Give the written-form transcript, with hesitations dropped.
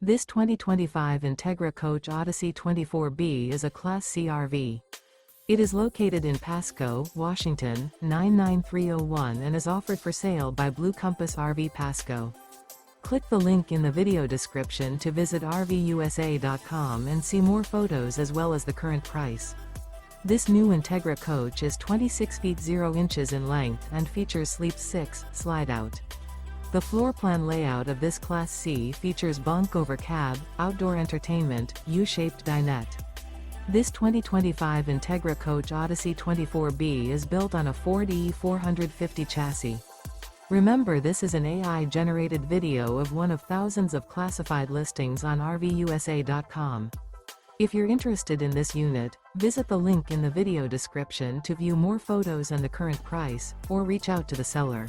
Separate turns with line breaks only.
This 2025 Entegra Coach Odyssey 24B is a Class C RV. It is located in Pasco, Washington, 99301 and is offered for sale by Blue Compass RV Pasco. Click the link in the video description to visit RVUSA.com and see more photos as well as the current price. This new Entegra Coach is 26 feet 0 inches in length and features Sleep 6 Slideout. The floor plan layout of this Class C features bunk over cab, outdoor entertainment, U-shaped dinette. This 2025 Entegra Coach Odyssey 24B is built on a Ford E450 chassis. Remember, this is an AI-generated video of one of thousands of classified listings on RVUSA.com. If you're interested in this unit, visit the link in the video description to view more photos and the current price, or reach out to the seller.